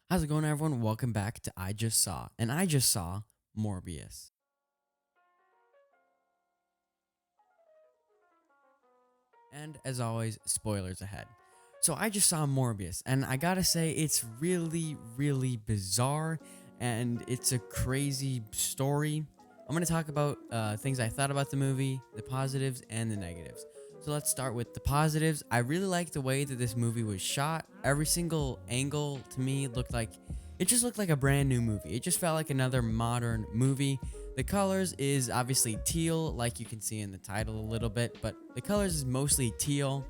How's it going, everyone? Welcome back to I Just Saw, and I just saw Morbius. And as always, spoilers ahead. So I just saw Morbius, and I gotta say, it's really bizarre, and it's a crazy story. I'm gonna talk about things I thought about the movie, the positives and the negatives. So let's start with the positives. I really liked the way that this movie was shot. Every single angle to me looked like it just looked like a brand new movie. It just felt like another modern movie. The colors is obviously teal, like you can see in the title a little bit, but the colors is mostly teal.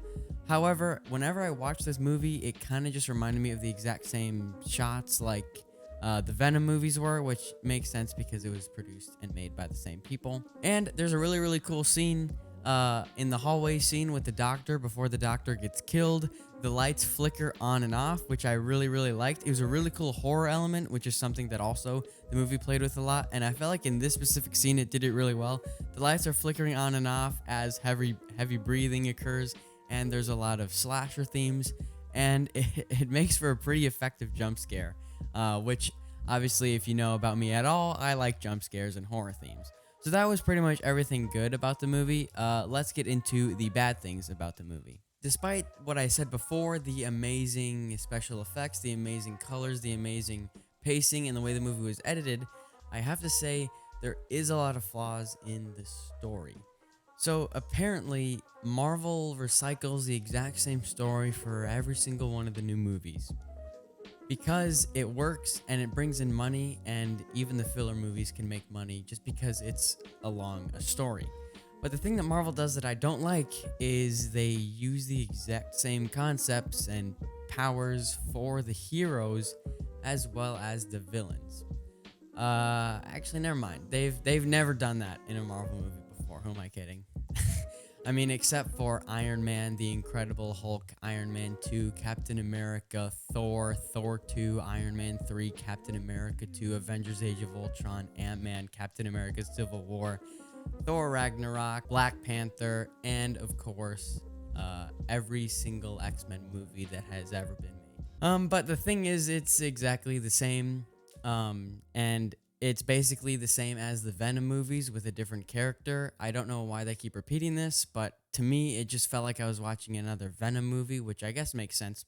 However, whenever I watch this movie, it kind of just reminded me of the exact same shots like the Venom movies were, which makes sense because it was produced and made by the same people. And there's a really cool scene in the hallway scene with the doctor before the doctor gets killed. The lights flicker on and off, which I really liked. It was a really cool horror element, which is something that also the movie played with a lot. And I felt like in this specific scene, it did it really well. The lights are flickering on and off as heavy breathing occurs, and there's a lot of slasher themes, and it makes for a pretty effective jump scare, which obviously, if you know about me at all, I like jump scares and horror themes. So that was pretty much everything good about the movie. Let's get into the bad things about the movie. Despite what I said before, the amazing special effects, the amazing colors, the amazing pacing, and the way the movie was edited, I have to say there is a lot of flaws in the story. So apparently, Marvel recycles the exact same story for every single one of the new movies, because it works and it brings in money, and even the filler movies can make money just because it's along a story. But the thing that Marvel does that I don't like is they use the exact same concepts and powers for the heroes as well as the villains. Actually, never mind. They've never done that in a Marvel movie before. Who am I kidding? I mean, except for Iron Man, The Incredible Hulk, Iron Man 2, Captain America, Thor, Thor 2, Iron Man 3, Captain America 2, Avengers Age of Ultron, Ant-Man, Captain America Civil War, Thor Ragnarok, Black Panther, and of course, every single X-Men movie that has ever been made. But the thing is, it's exactly the same, and it's basically the same as the Venom movies with a different character. I don't know why they keep repeating this, but to me, it just felt like I was watching another Venom movie, which I guess makes sense.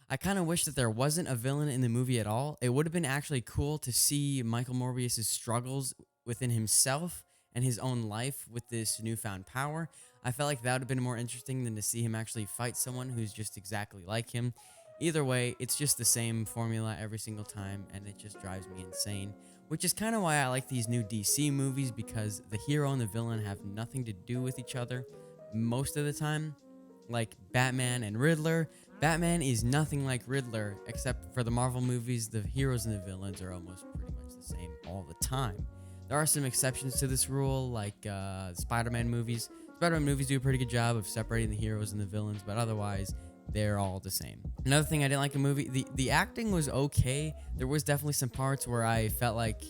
I kind of wish that there wasn't a villain in the movie at all. It would have been actually cool to see Michael Morbius' struggles within himself and his own life with this newfound power. I felt like that would have been more interesting than to see him actually fight someone who's just exactly like him. Either way, it's just the same formula every single time, and it just drives me insane. Which is kind of why I like these new DC movies, because the hero and the villain have nothing to do with each other most of the time. Like Batman and Riddler. Batman is nothing like Riddler, except for the Marvel movies, the heroes and the villains are almost pretty much the same all the time. There are some exceptions to this rule, like Spider-Man movies. Spider-Man movies do a pretty good job of separating the heroes and the villains, but otherwise, they're all the same. Another thing I didn't like in the movie, the acting was okay. There was definitely some parts where I felt like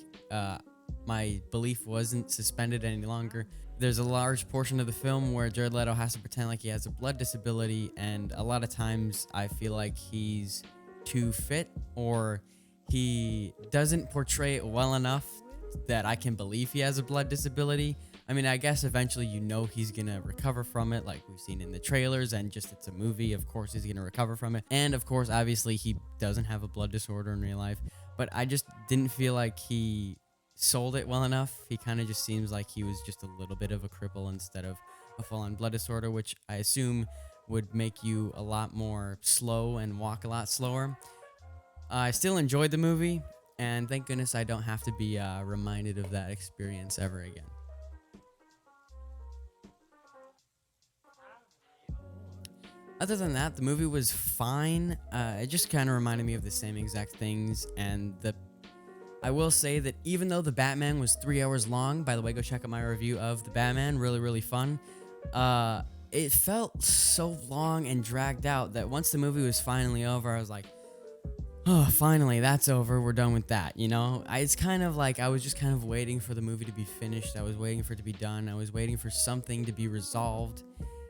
my belief wasn't suspended any longer. There's a large portion of the film where Jared Leto has to pretend like he has a blood disability, and a lot of times I feel like he's too fit, or he doesn't portray it well enough that I can believe he has a blood disability. I mean, I guess eventually he's gonna recover from it, like we've seen in the trailers, and just it's a movie, of course he's gonna recover from it. And of course, obviously, he doesn't have a blood disorder in real life, but I just didn't feel like he sold it well enough. He kind of just seems like he was just a little bit of a cripple instead of a full-on blood disorder, which I assume would make you a lot more slow and walk a lot slower. I still enjoyed the movie, and thank goodness I don't have to be reminded of that experience ever again. Other than that, the movie was fine. It just kind of reminded me of the same exact things, and I will say that even though the Batman was 3 hours long, by the way, go check out my review of the Batman, really fun. It felt so long and dragged out that once the movie was finally over, I was like, oh, finally, that's over. We're done with that, you know? It's kind of like I was just kind of waiting for the movie to be finished. I was waiting for it to be done. I was waiting for something to be resolved.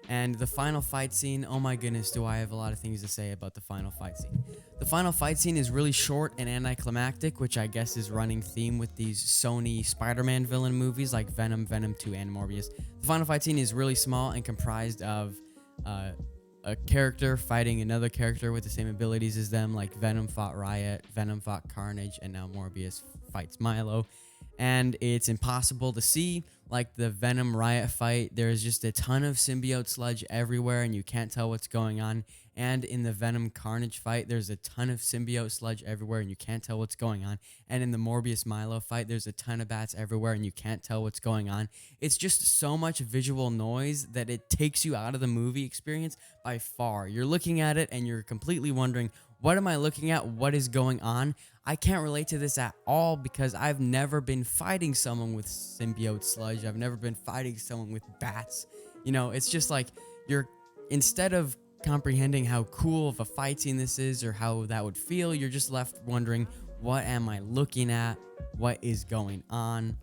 And the final fight scene, oh my goodness, do I have a lot of things to say about the final fight scene. The final fight scene is really short and anticlimactic, which I guess is running theme with these Sony Spider-Man villain movies like Venom, Venom 2, and Morbius. The final fight scene is really small and comprised of a character fighting another character with the same abilities as them, like Venom fought Riot, Venom fought Carnage, and now Morbius fights Milo. And it's impossible to see. Like the Venom Riot fight, there's just a ton of symbiote sludge everywhere and you can't tell what's going on. And in the Venom Carnage fight, there's a ton of symbiote sludge everywhere and you can't tell what's going on. And in the Morbius Milo fight, there's a ton of bats everywhere and you can't tell what's going on. It's just so much visual noise that it takes you out of the movie experience by far. You're looking at it and you're completely wondering, what am I looking at? What is going on? I can't relate to this at all because I've never been fighting someone with symbiote sludge. I've never been fighting someone with bats. You know, it's just like instead of comprehending how cool of a fight scene this is or how that would feel, you're just left wondering, what am I looking at? What is going on?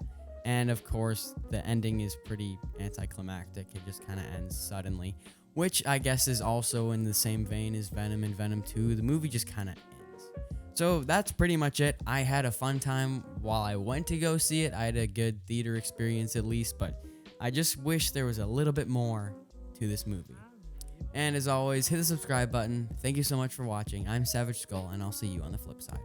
And of course, the ending is pretty anticlimactic. It just kind of ends suddenly, which I guess is also in the same vein as Venom and Venom 2. The movie just kind of ends. So that's pretty much it. I had a fun time while I went to go see it. I had a good theater experience at least, but I just wish there was a little bit more to this movie. And as always, hit the subscribe button. Thank you so much for watching. I'm SavageSkull, and I'll see you on the flip side.